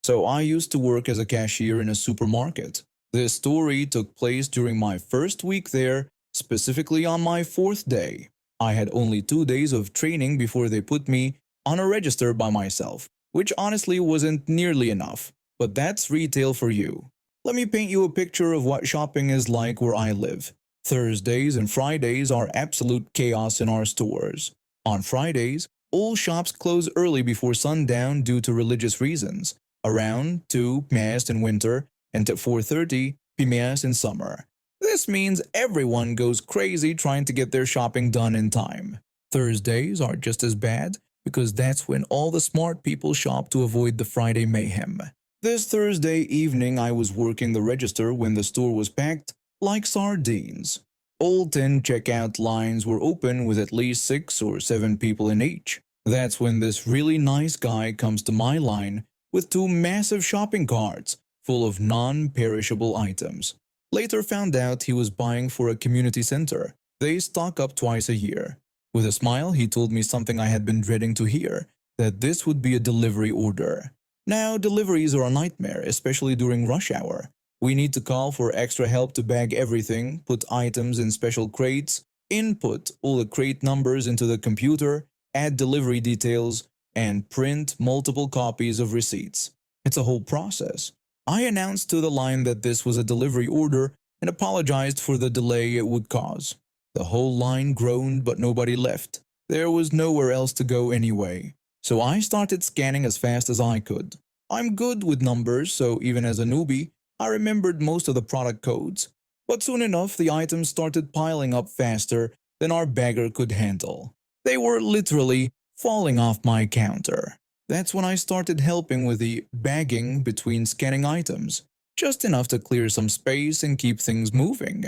So I used to work as a cashier in a supermarket. This story took place during my first week there, specifically on my fourth day. I had only 2 days of training before they put me on a register by myself, which honestly wasn't nearly enough. But that's retail for you. Let me paint you a picture of what shopping is like where I live. Thursdays and Fridays are absolute chaos in our stores. On Fridays, all shops close early before sundown due to religious reasons, around 2 Mass in winter and at 4:30 p.m. in summer. This means everyone goes crazy trying to get their shopping done in time. Thursdays are just as bad because that's when all the smart people shop to avoid the Friday mayhem. This Thursday evening I was working the register when the store was packed like sardines. All 10 checkout lines were open with at least 6 or 7 people in each. That's when this really nice guy comes to my line with 2 massive shopping carts full of non-perishable items. Later found out he was buying for a community center. They stock up twice a year. With a smile, he told me something I had been dreading to hear, that this would be a delivery order. Now, deliveries are a nightmare, especially during rush hour. We need to call for extra help to bag everything, put items in special crates, input all the crate numbers into the computer, add delivery details, and print multiple copies of receipts. It's a whole process. I announced to the line that this was a delivery order and apologized for the delay it would cause. The whole line groaned, but nobody left. There was nowhere else to go anyway. So I started scanning as fast as I could. I'm good with numbers, so even as a newbie, I remembered most of the product codes. But soon enough, the items started piling up faster than our bagger could handle. They were literally falling off my counter. That's when I started helping with the bagging between scanning items, just enough to clear some space and keep things moving.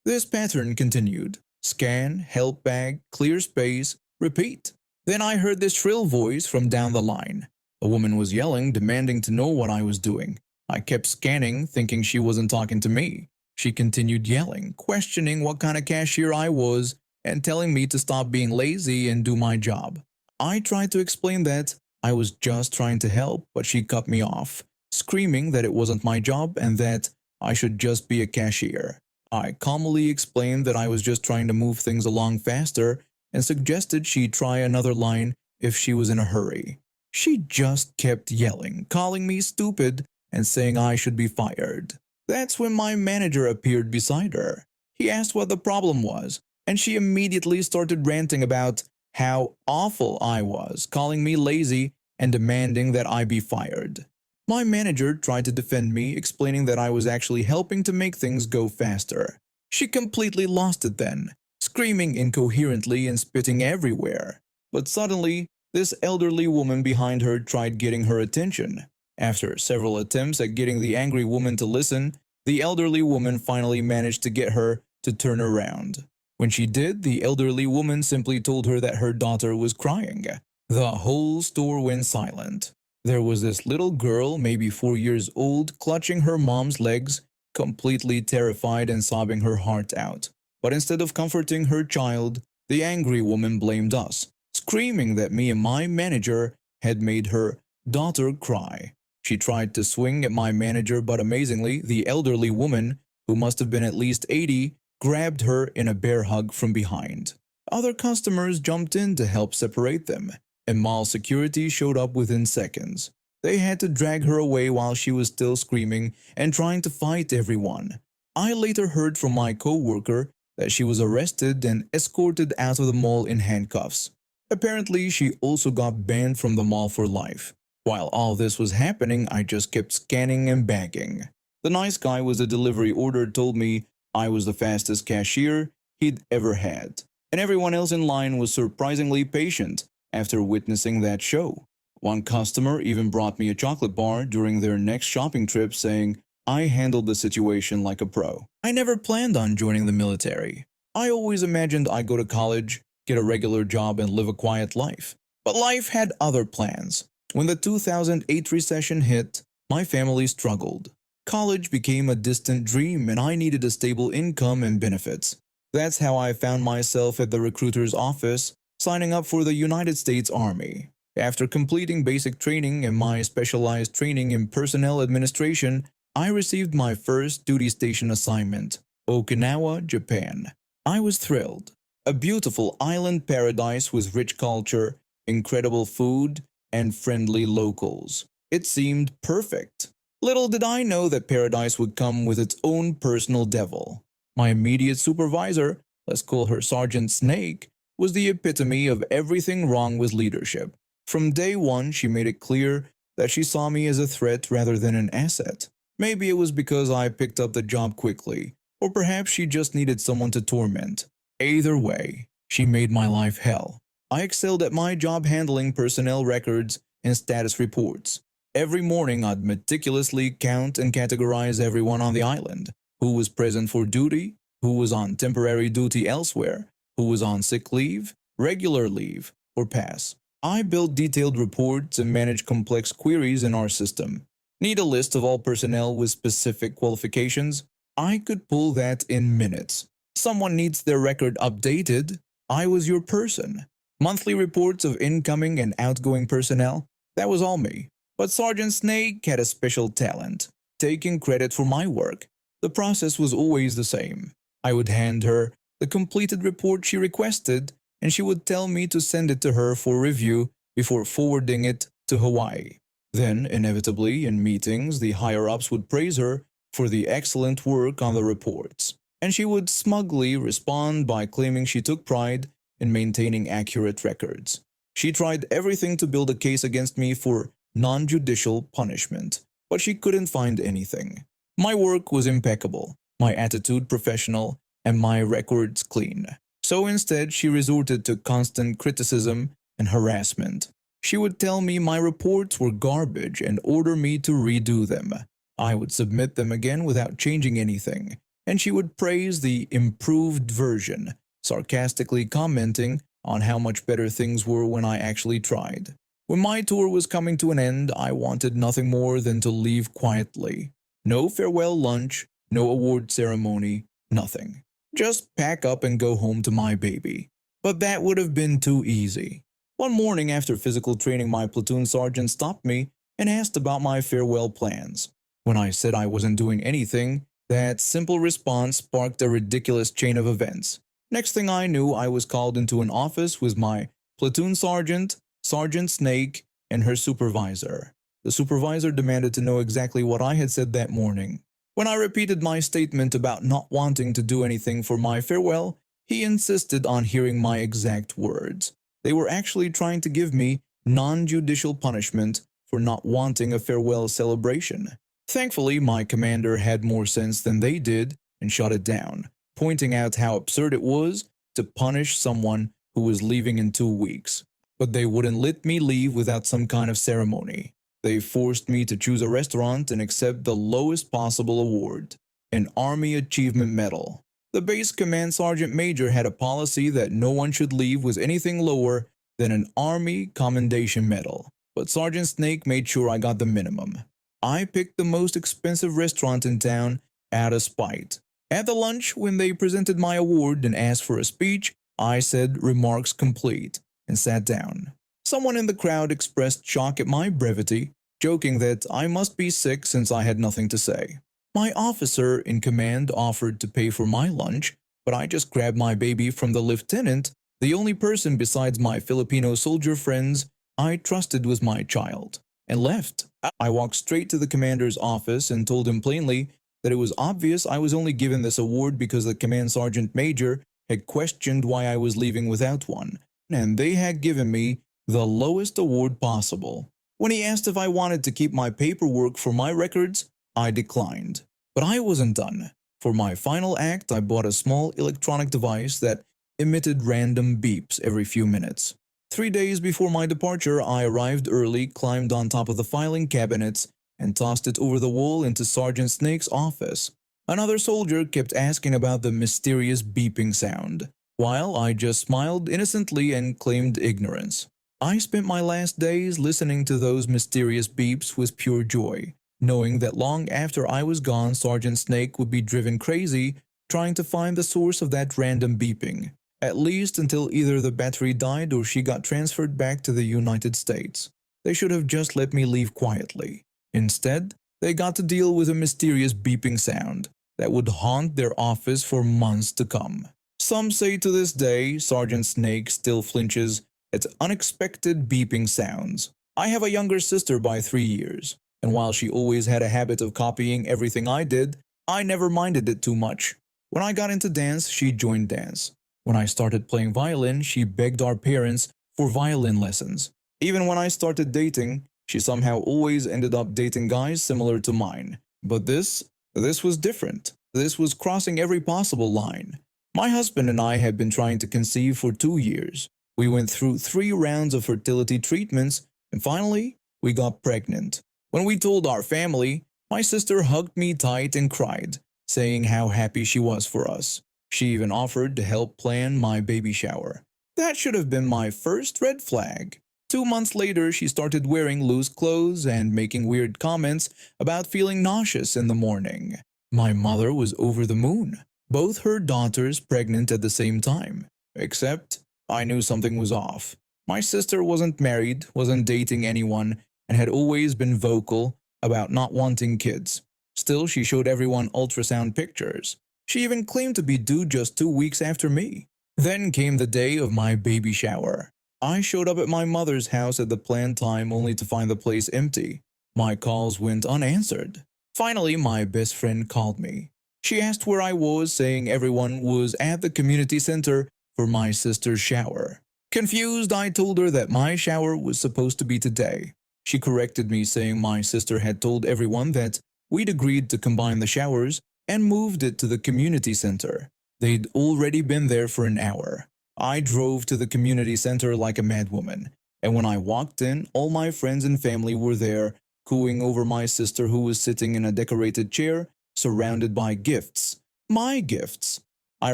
This pattern continued. Scan, help bag, clear space, repeat. Then I heard this shrill voice from down the line. A woman was yelling, demanding to know what I was doing. I kept scanning, thinking she wasn't talking to me. She continued yelling, questioning what kind of cashier I was, and telling me to stop being lazy and do my job. I tried to explain that I was just trying to help, but she cut me off, screaming that it wasn't my job and that I should just be a cashier. I calmly explained that I was just trying to move things along faster and suggested she try another line if she was in a hurry. She just kept yelling, calling me stupid, and saying I should be fired. That's when my manager appeared beside her. He asked what the problem was, and she immediately started ranting about how awful I was, calling me lazy and demanding that I be fired. My manager tried to defend me, explaining that I was actually helping to make things go faster. She completely lost it then, screaming incoherently and spitting everywhere. But suddenly, this elderly woman behind her tried getting her attention. After several attempts at getting the angry woman to listen, the elderly woman finally managed to get her to turn around. When she did, the elderly woman simply told her that her daughter was crying. The whole store went silent. There was this little girl, maybe 4 years old, clutching her mom's legs, completely terrified and sobbing her heart out. But instead of comforting her child, the angry woman blamed us, screaming that me and my manager had made her daughter cry. She tried to swing at my manager, but amazingly, the elderly woman, who must have been at least 80, grabbed her in a bear hug from behind. Other customers jumped in to help separate them, and mall security showed up within seconds. They had to drag her away while she was still screaming and trying to fight everyone. I later heard from my co-worker that she was arrested and escorted out of the mall in handcuffs. Apparently, she also got banned from the mall for life. While all this was happening, I just kept scanning and bagging. The nice guy with the delivery order told me I was the fastest cashier he'd ever had, and everyone else in line was surprisingly patient after witnessing that show. One customer even brought me a chocolate bar during their next shopping trip, saying I handled the situation like a pro. I never planned on joining the military. I always imagined I'd go to college, get a regular job, and live a quiet life. But life had other plans. When the 2008 recession hit, my family struggled. College became a distant dream and I needed a stable income and benefits. That's how I found myself at the recruiter's office, signing up for the United States Army. After completing basic training and my specialized training in personnel administration, I received my first duty station assignment, Okinawa, Japan. I was thrilled. A beautiful island paradise with rich culture, incredible food, and friendly locals. It seemed perfect. Little did I know that paradise would come with its own personal devil. My immediate supervisor, let's call her Sergeant Snake, was the epitome of everything wrong with leadership. From day one, she made it clear that she saw me as a threat rather than an asset. Maybe it was because I picked up the job quickly, or perhaps she just needed someone to torment. Either way, she made my life hell. I excelled at my job handling personnel records and status reports. Every morning, I'd meticulously count and categorize everyone on the island, who was present for duty, who was on temporary duty elsewhere, who was on sick leave, regular leave, or pass. I built detailed reports and managed complex queries in our system. Need a list of all personnel with specific qualifications? I could pull that in minutes. Someone needs their record updated? I was your person. Monthly reports of incoming and outgoing personnel? That was all me. But Sergeant Snake had a special talent, taking credit for my work. The process was always the same. I would hand her the completed report she requested, and she would tell me to send it to her for review before forwarding it to Hawaii. Then, inevitably, in meetings, the higher-ups would praise her for the excellent work on the reports, and she would smugly respond by claiming she took pride in maintaining accurate records. She tried everything to build a case against me for non-judicial punishment, but she couldn't find anything. My work was impeccable, my attitude professional, and my records clean. So instead, she resorted to constant criticism and harassment. She would tell me my reports were garbage and order me to redo them. I would submit them again without changing anything, and she would praise the improved version, sarcastically commenting on how much better things were when I actually tried. When my tour was coming to an end, I wanted nothing more than to leave quietly. No farewell lunch, no award ceremony, nothing. Just pack up and go home to my baby. But that would have been too easy. One morning after physical training, my platoon sergeant stopped me and asked about my farewell plans. When I said I wasn't doing anything, that simple response sparked a ridiculous chain of events. Next thing I knew, I was called into an office with my platoon sergeant, Sergeant Snake, and her supervisor. The supervisor demanded to know exactly what I had said that morning. When I repeated my statement about not wanting to do anything for my farewell, he insisted on hearing my exact words. They were actually trying to give me non-judicial punishment for not wanting a farewell celebration. Thankfully, my commander had more sense than they did and shut it down, pointing out how absurd it was to punish someone who was leaving in 2 weeks. But they wouldn't let me leave without some kind of ceremony. They forced me to choose a restaurant and accept the lowest possible award, an Army Achievement Medal. The base command sergeant major had a policy that no one should leave with anything lower than an Army Commendation Medal, but Sergeant Snake made sure I got the minimum. I picked the most expensive restaurant in town out of spite. At the lunch, when they presented my award and asked for a speech, I said remarks complete and sat down. Someone in the crowd expressed shock at my brevity, joking that I must be sick since I had nothing to say. My officer in command offered to pay for my lunch, but I just grabbed my baby from the lieutenant, the only person besides my Filipino soldier friends I trusted was my child, and left. I walked straight to the commander's office and told him plainly that it was obvious I was only given this award because the command sergeant major had questioned why I was leaving without one, and they had given me the lowest award possible. When he asked if I wanted to keep my paperwork for my records, I declined. But I wasn't done. For my final act, I bought a small electronic device that emitted random beeps every few minutes. 3 days before my departure, I arrived early, climbed on top of the filing cabinets, and tossed it over the wall into Sergeant Snake's office. Another soldier kept asking about the mysterious beeping sound, while I just smiled innocently and claimed ignorance. I spent my last days listening to those mysterious beeps with pure joy, knowing that long after I was gone, Sergeant Snake would be driven crazy trying to find the source of that random beeping. at least until either the battery died or she got transferred back to the United States. They should have just let me leave quietly. Instead, they got to deal with a mysterious beeping sound that would haunt their office for months to come. Some say to this day, Sergeant Snake still flinches at unexpected beeping sounds. I have a younger sister by 3 years, and while she always had a habit of copying everything I did, I never minded it too much. When I got into dance, she joined dance. When I started playing violin, she begged our parents for violin lessons. Even when I started dating, she somehow always ended up dating guys similar to mine. But this was different. This was crossing every possible line. My husband and I had been trying to conceive for 2 years. We went through 3 rounds of fertility treatments, and finally, we got pregnant. When we told our family, my sister hugged me tight and cried, saying how happy she was for us. She even offered to help plan my baby shower. That should have been my first red flag. 2 months later, she started wearing loose clothes and making weird comments about feeling nauseous in the morning. My mother was over the moon. Both her daughters pregnant at the same time. Except, I knew something was off. My sister wasn't married, wasn't dating anyone, and had always been vocal about not wanting kids. Still, she showed everyone ultrasound pictures. She even claimed to be due just 2 weeks after me. Then came the day of my baby shower. I showed up at my mother's house at the planned time only to find the place empty. My calls went unanswered. Finally, my best friend called me. She asked where I was, saying everyone was at the community center for my sister's shower. Confused, I told her that my shower was supposed to be today. She corrected me, saying my sister had told everyone that we'd agreed to combine the showers and moved it to the community center. They'd already been there for an hour. I drove to the community center like a madwoman, and when I walked in, all my friends and family were there, cooing over my sister who was sitting in a decorated chair, surrounded by gifts. My gifts. I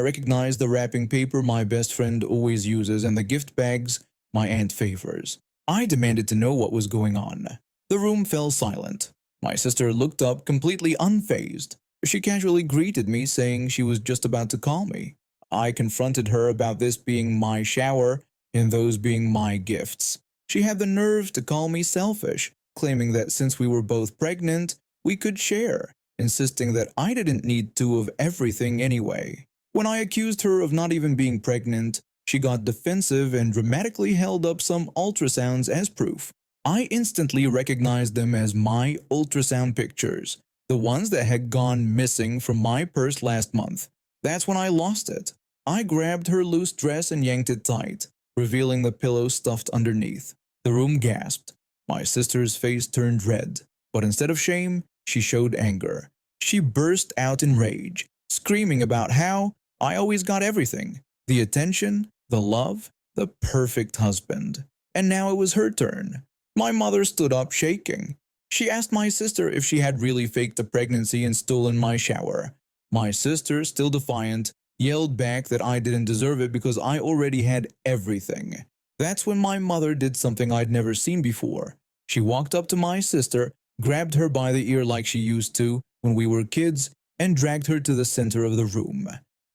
recognized the wrapping paper my best friend always uses and the gift bags my aunt favors. I demanded to know what was going on. The room fell silent. My sister looked up completely unfazed. She casually greeted me, saying she was just about to call me. I confronted her about this being my shower and those being my gifts. She had the nerve to call me selfish, claiming that since we were both pregnant, we could share, insisting that I didn't need 2 of everything anyway. When I accused her of not even being pregnant, she got defensive and dramatically held up some ultrasounds as proof. I instantly recognized them as my ultrasound pictures, the ones that had gone missing from my purse last month. That's when I lost it. I grabbed her loose dress and yanked it tight, revealing the pillow stuffed underneath. The room gasped. My sister's face turned red, but instead of shame, she showed anger. She burst out in rage, screaming about how I always got everything, the attention, the love, the perfect husband. And now it was her turn. My mother stood up shaking. She asked my sister if she had really faked the pregnancy and stolen my shower. My sister, still defiant, yelled back that I didn't deserve it because I already had everything. That's when my mother did something I'd never seen before. She walked up to my sister, grabbed her by the ear like she used to when we were kids, and dragged her to the center of the room.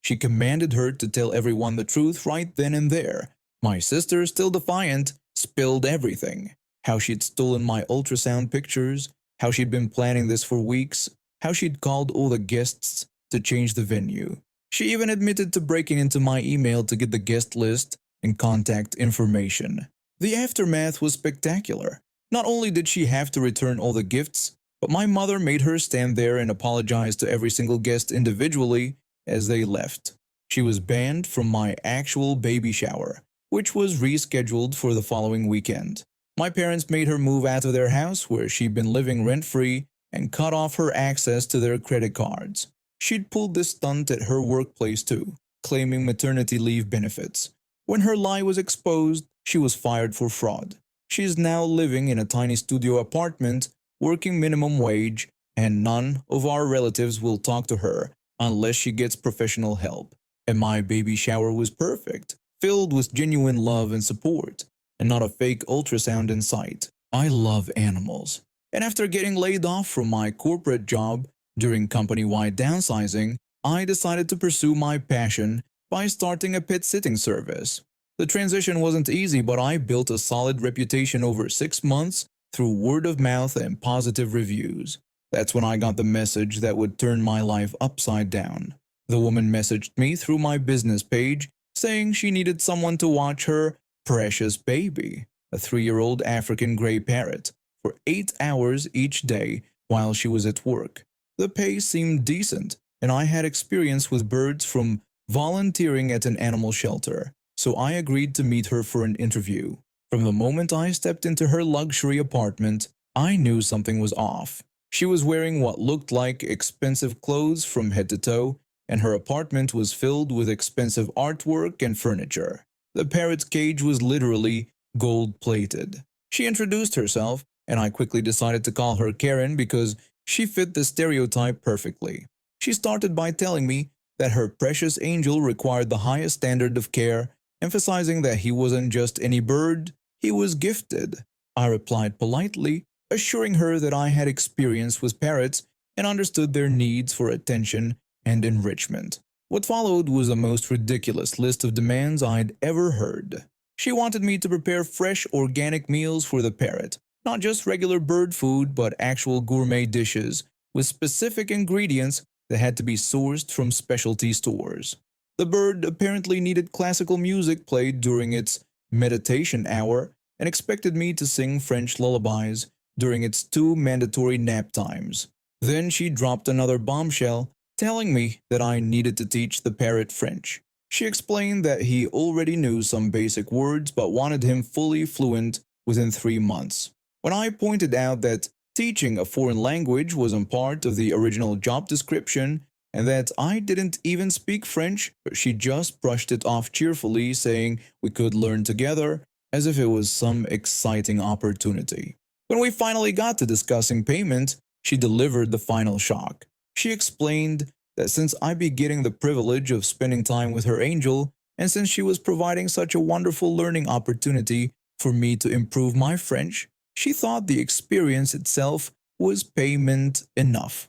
She commanded her to tell everyone the truth right then and there. My sister, still defiant, spilled everything. How she'd stolen my ultrasound pictures, how she'd been planning this for weeks, how she'd called all the guests to change the venue. She even admitted to breaking into my email to get the guest list and contact information. The aftermath was spectacular. Not only did she have to return all the gifts, but my mother made her stand there and apologize to every single guest individually as they left. She was banned from my actual baby shower, which was rescheduled for the following weekend. My parents made her move out of their house where she'd been living rent-free and cut off her access to their credit cards. She'd pulled this stunt at her workplace too, claiming maternity leave benefits. When her lie was exposed, she was fired for fraud. She is now living in a tiny studio apartment, working minimum wage, and none of our relatives will talk to her unless she gets professional help. And my baby shower was perfect, filled with genuine love and support, and not a fake ultrasound in sight. I love animals. And after getting laid off from my corporate job during company-wide downsizing, I decided to pursue my passion by starting a pet sitting service. The transition wasn't easy, but I built a solid reputation over 6 months through word of mouth and positive reviews. That's when I got the message that would turn my life upside down. The woman messaged me through my business page saying she needed someone to watch her precious baby, a 3-year-old African gray parrot, for 8 hours each day while she was at work. The pay seemed decent, and I had experience with birds from volunteering at an animal shelter, so I agreed to meet her for an interview. From the moment I stepped into her luxury apartment, I knew something was off. She was wearing what looked like expensive clothes from head to toe, and her apartment was filled with expensive artwork and furniture. The parrot's cage was literally gold-plated. She introduced herself, and I quickly decided to call her Karen because she fit the stereotype perfectly. She started by telling me that her precious angel required the highest standard of care, emphasizing that he wasn't just any bird, he was gifted. I replied politely, assuring her that I had experience with parrots and understood their needs for attention and enrichment. What followed was the most ridiculous list of demands I'd ever heard. She wanted me to prepare fresh organic meals for the parrot, not just regular bird food but actual gourmet dishes with specific ingredients that had to be sourced from specialty stores. The bird apparently needed classical music played during its meditation hour and expected me to sing French lullabies during its 2 mandatory nap times. Then she dropped another bombshell, telling me that I needed to teach the parrot French. She explained that he already knew some basic words but wanted him fully fluent within 3 months. When I pointed out that teaching a foreign language wasn't part of the original job description and that I didn't even speak French, she just brushed it off cheerfully, saying we could learn together as if it was some exciting opportunity. When we finally got to discussing payment, she delivered the final shock. She explained that since I'd be getting the privilege of spending time with her angel, and since she was providing such a wonderful learning opportunity for me to improve my French, she thought the experience itself was payment enough.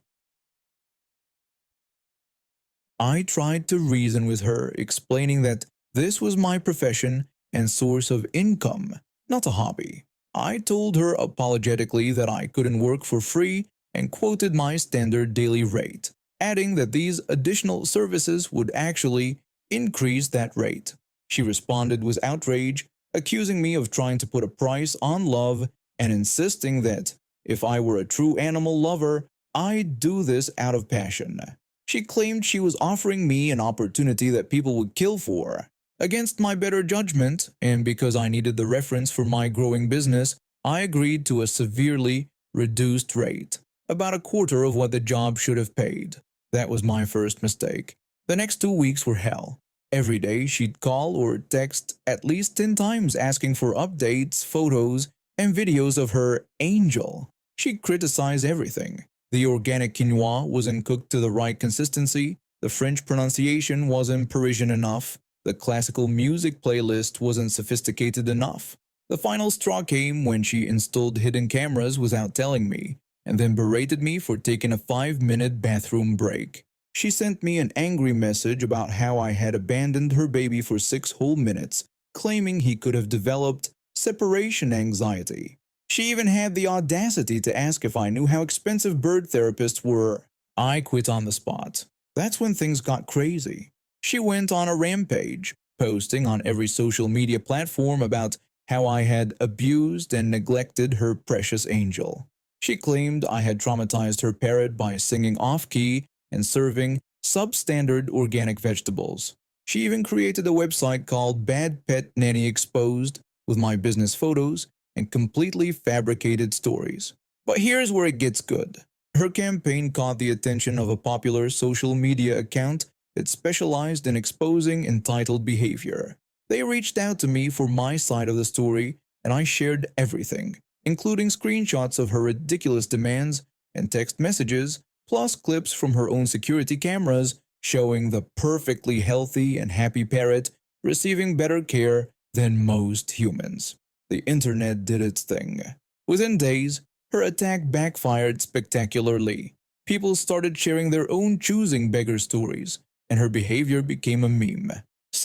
I tried to reason with her, explaining that this was my profession and source of income, not a hobby. I told her apologetically that I couldn't work for free and quoted my standard daily rate, adding that these additional services would actually increase that rate. She responded with outrage, accusing me of trying to put a price on love and insisting that if I were a true animal lover, I'd do this out of passion. She claimed she was offering me an opportunity that people would kill for. Against my better judgment, and because I needed the reference for my growing business, I agreed to a severely reduced rate, about a quarter of what the job should have paid. That was my first mistake. The next 2 weeks were hell. Every day she'd call or text at least 10 times asking for updates, photos, and videos of her angel. She'd criticize everything. The organic quinoa wasn't cooked to the right consistency, the French pronunciation wasn't Parisian enough, the classical music playlist wasn't sophisticated enough. The final straw came when she installed hidden cameras without telling me, and then berated me for taking a 5-minute bathroom break. She sent me an angry message about how I had abandoned her baby for 6 whole minutes, claiming he could have developed separation anxiety. She even had the audacity to ask if I knew how expensive bird therapists were. I quit on the spot. That's when things got crazy. She went on a rampage, posting on every social media platform about how I had abused and neglected her precious angel. She claimed I had traumatized her parrot by singing off-key and serving substandard organic vegetables. She even created a website called Bad Pet Nanny Exposed with my business photos and completely fabricated stories. But here's where it gets good. Her campaign caught the attention of a popular social media account that specialized in exposing entitled behavior. They reached out to me for my side of the story, and I shared everything, including screenshots of her ridiculous demands and text messages, plus clips from her own security cameras showing the perfectly healthy and happy parrot receiving better care than most humans. The internet did its thing. Within days, her attack backfired spectacularly. People started sharing their own choosing beggar stories, and her behavior became a meme.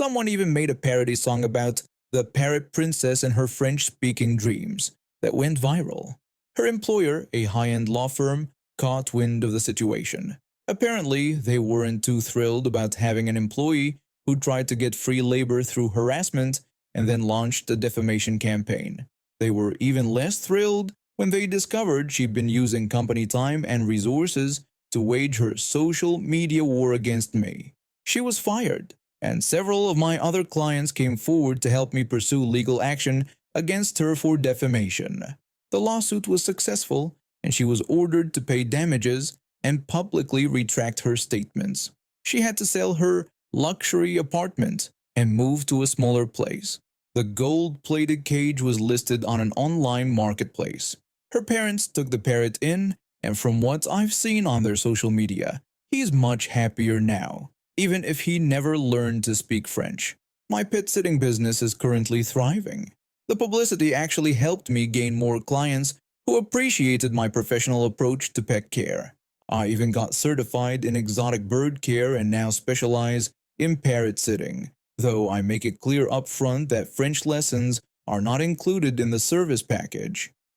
Someone even made a parody song about the parrot princess and her French-speaking dreams that went viral. Her employer, a high-end law firm, caught wind of the situation. Apparently, they weren't too thrilled about having an employee who tried to get free labor through harassment and then launched a defamation campaign. They were even less thrilled when they discovered she'd been using company time and resources to wage her social media war against me. She was fired, and several of my other clients came forward to help me pursue legal action against her for defamation. The lawsuit was successful, and she was ordered to pay damages and publicly retract her statements. She had to sell her luxury apartment and move to a smaller place. The gold-plated cage was listed on an online marketplace. Her parents took the parrot in, and from what I've seen on their social media, he's much happier now, even if he never learned to speak French. My pet sitting business is currently thriving. The publicity actually helped me gain more clients who appreciated my professional approach to pet care. I even got certified in exotic bird care and now specialize in parrot sitting, though I make it clear upfront that French lessons are not included in the service package.